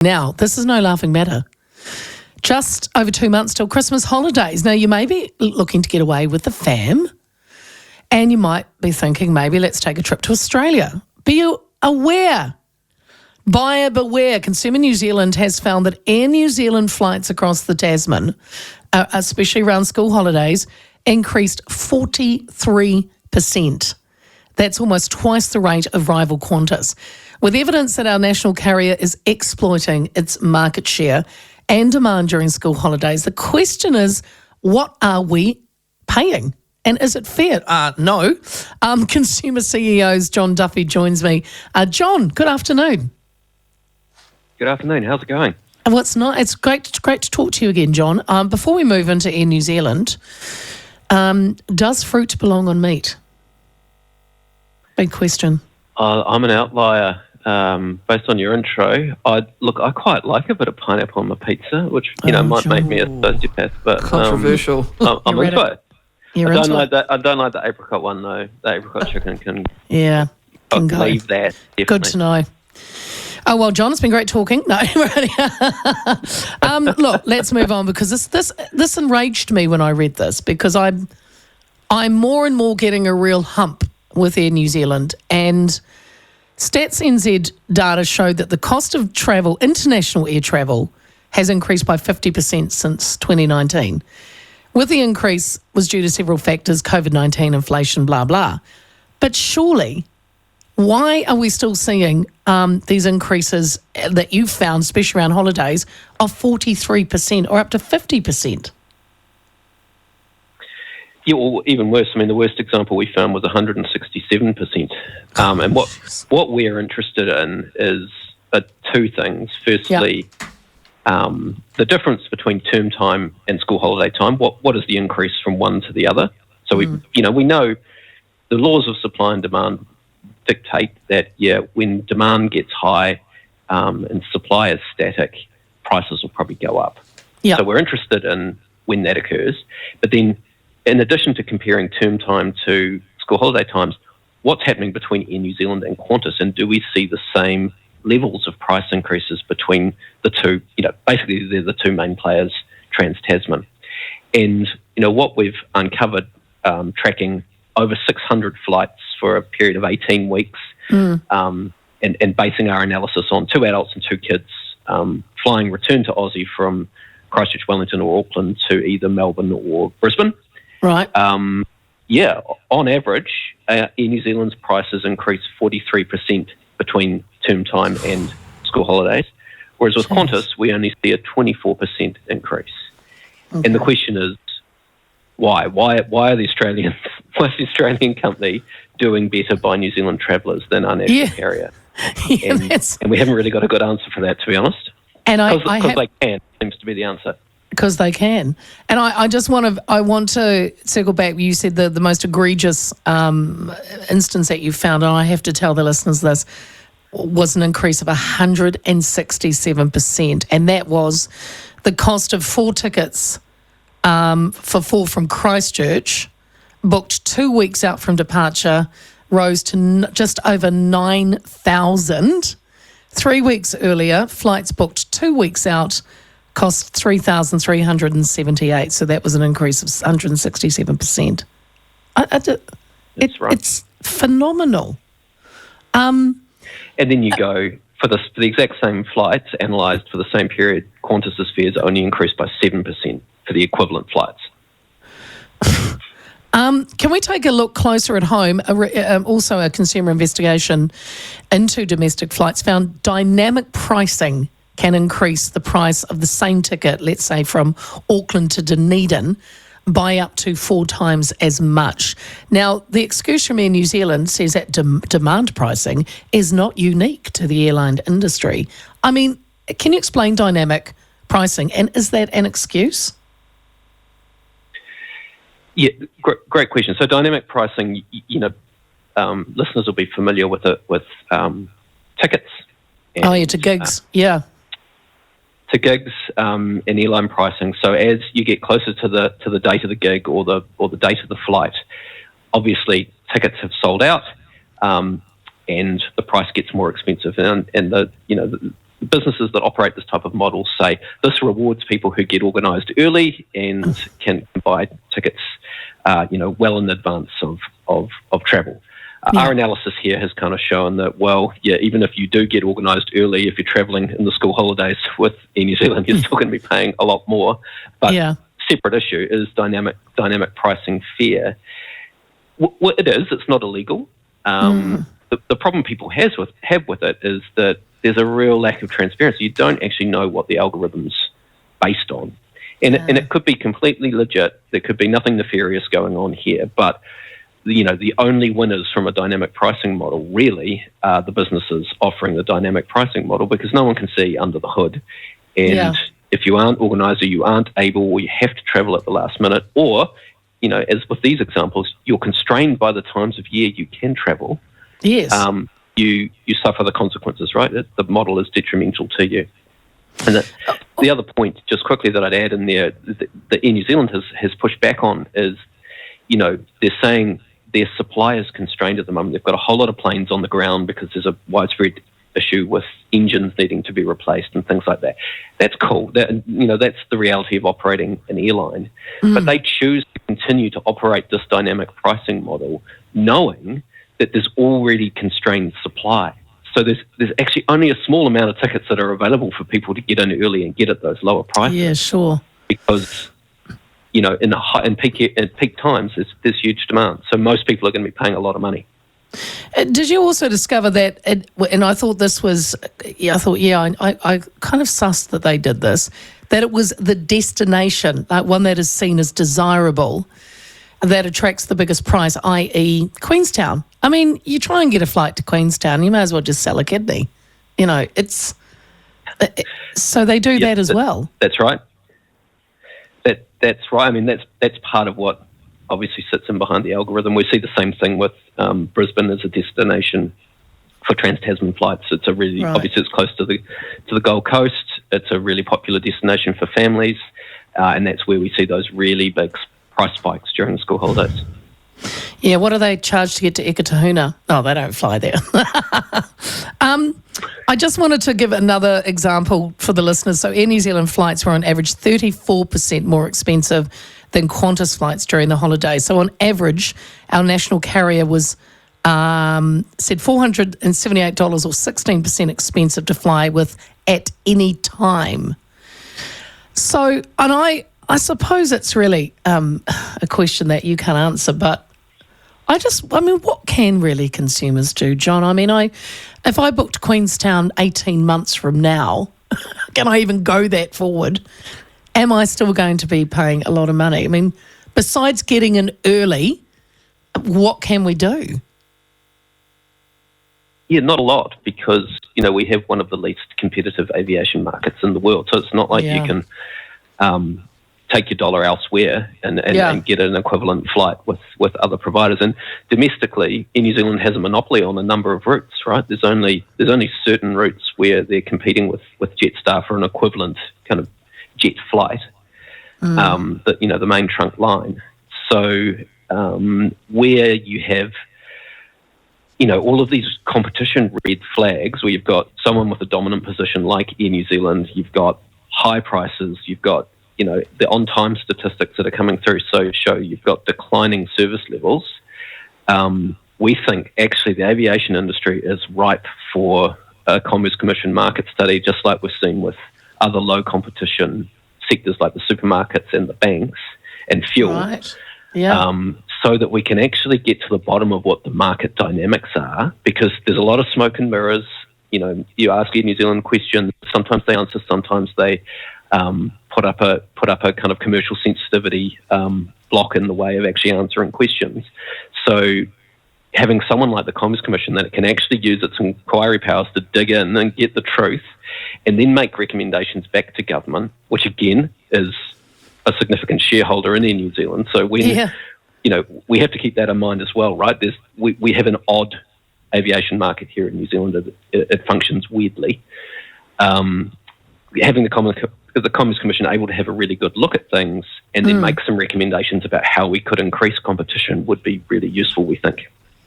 Now, this is no laughing matter. Just over 2 months till Christmas holidays. Now, you may be looking to get away with the fam, and you might be thinking, maybe let's take a trip to Australia. Be aware. Buyer beware. Consumer New Zealand has found that Air New Zealand flights across the Tasman, especially around school holidays, increased 43%. That's almost twice the rate of rival Qantas. With evidence that our national carrier is exploiting its market share and demand during school holidays, the question is, what are we paying? And is it fair? No. Consumer CEO's John Duffy joins me. John, good afternoon. Good afternoon. How's it going? It's great to talk to you again, John. Before we move into Air New Zealand, does fruit belong on meat? Big question. I'm an outlier. Based on your intro, I quite like a bit of pineapple on my pizza, which might make me a sociopath, but controversial. I'm into it. I don't like that. I don't like the apricot one though. The apricot chicken can go. Leave that. Definitely. Good to know. Oh well, John, it's been great talking. No, look, let's move on because this enraged me when I read this because I'm more and more getting a real hump with Air New Zealand, and Stats NZ data showed that the cost of travel, international air travel, has increased by 50% since 2019. With the increase was due to several factors, COVID-19, inflation, blah, blah. But surely, why are we still seeing these increases that you've found, especially around holidays, of 43% or up to 50%? Yeah, well, even worse. I mean, the worst example we found was 167%. And what we're interested in is two things. Firstly, the difference between term time and school holiday time. What is the increase from one to the other? So we know the laws of supply and demand dictate that when demand gets high and supply is static, prices will probably go up. Yeah. So we're interested in when that occurs, but then, in addition to comparing term time to school holiday times, what's happening between Air New Zealand and Qantas, and do we see the same levels of price increases between the two? Basically they're the two main players, Trans-Tasman. And, what we've uncovered tracking over 600 flights for a period of 18 weeks and basing our analysis on 2 adults and 2 kids flying return to Aussie from Christchurch, Wellington or Auckland to either Melbourne or Brisbane. Right. On average, Air New Zealand's prices increase 43% between term time and school holidays, whereas with Qantas, we only see a 24% increase. Okay. And the question is, why? Why are the Australian company doing better by New Zealand travellers than our national carrier? And we haven't really got a good answer for that, to be honest. And because they can, seems to be the answer. Because they can. And I want to circle back. You said the most egregious instance that you found, and I have to tell the listeners this, was an increase of 167%. And that was the cost of 4 tickets for 4 from Christchurch, booked 2 weeks out from departure, rose to just over 9,000. 3 weeks earlier, flights booked 2 weeks out cost 3,378, so that was an increase of 167%. It's phenomenal. And then you go for the exact same flights analysed for the same period. Qantas's fares only increased by 7% for the equivalent flights. Can we take a look closer at home? Also, a consumer investigation into domestic flights found dynamic pricing can increase the price of the same ticket, let's say from Auckland to Dunedin, by up to 4 times as much. Now, the excuse from Air New Zealand says that demand pricing is not unique to the airline industry. I mean, can you explain dynamic pricing, and is that an excuse? Yeah, great question. So dynamic pricing, listeners will be familiar with it with tickets. To gigs, yeah. To gigs and airline pricing. So as you get closer to the date of the gig or the date of the flight, obviously tickets have sold out, and the price gets more expensive. And the businesses that operate this type of model say this rewards people who get organised early and can buy tickets, well in advance of travel. Our analysis here has kind of shown that, even if you do get organised early, if you're travelling in the school holidays with Air New Zealand, you're still going to be paying a lot more. But separate issue is dynamic pricing fare. It is. It's not illegal. The problem people have with it is that there's a real lack of transparency. You don't actually know what the algorithm's based on. And it could be completely legit. There could be nothing nefarious going on here. But, the only winners from a dynamic pricing model really are the businesses offering the dynamic pricing model, because no one can see under the hood. And if you aren't organised, or you aren't able, or you have to travel at the last minute, or, as with these examples, you're constrained by the times of year you can travel. Yes. You suffer the consequences, right? The model is detrimental to you. And the other point, just quickly, that I'd add in there, that Air New Zealand has pushed back on is, they're saying their supply is constrained at the moment. They've got a whole lot of planes on the ground because there's a widespread issue with engines needing to be replaced and things like that. That's cool. That's the reality of operating an airline. But they choose to continue to operate this dynamic pricing model, knowing that there's already constrained supply. So there's actually only a small amount of tickets that are available for people to get in early and get at those lower prices. Yeah, sure. Because in peak times, there's huge demand. So most people are going to be paying a lot of money. Did you also discover that, and I thought this was, I kind of sussed that they did this, that it was the destination, like one that is seen as desirable, that attracts the biggest price, i.e. Queenstown. I mean, you try and get a flight to Queenstown, you may as well just sell a kidney. So they do that as well. That's right. That's right. I mean, that's part of what obviously sits in behind the algorithm. We see the same thing with Brisbane as a destination for Trans-Tasman flights. It's obviously it's close to the Gold Coast. It's a really popular destination for families, and that's where we see those really big price spikes during the school holidays. Yeah, what do they charge to get to Ekatahuna? Oh, they don't fly there. I just wanted to give another example for the listeners. So Air New Zealand flights were on average 34% more expensive than Qantas flights during the holidays. So on average, our national carrier was said $478 or 16% expensive to fly with at any time. So, and I suppose it's really a question that you can't answer, but what can really consumers do, John? I mean, if I booked Queenstown 18 months from now, can I even go that forward? Am I still going to be paying a lot of money? I mean, besides getting in early, what can we do? Yeah, not a lot, because, we have one of the least competitive aviation markets in the world. So it's not like you can take your dollar elsewhere and get an equivalent flight with other providers. And domestically, Air New Zealand has a monopoly on a number of routes, right? There's only certain routes where they're competing with Jetstar for an equivalent kind of jet flight, the main trunk line. So where you have, all of these competition red flags, where you've got someone with a dominant position like Air New Zealand, you've got high prices, you've got the on-time statistics that are coming through show you've got declining service levels. We think actually the aviation industry is ripe for a Commerce Commission market study, just like we've seen with other low competition sectors like the supermarkets and the banks and fuel. Right. Yeah. So that we can actually get to the bottom of what the market dynamics are, because there's a lot of smoke and mirrors. You ask Air New Zealand questions, sometimes they answer, sometimes they put up a kind of commercial sensitivity block in the way of actually answering questions. So having someone like the Commerce Commission that can actually use its inquiry powers to dig in and get the truth and then make recommendations back to government, which again is a significant shareholder in Air New Zealand. So when we have to keep that in mind as well, right? We have an odd aviation market here in New Zealand. It functions weirdly. Having the Commerce Commission able to have a really good look at things and then make some recommendations about how we could increase competition would be really useful, we think.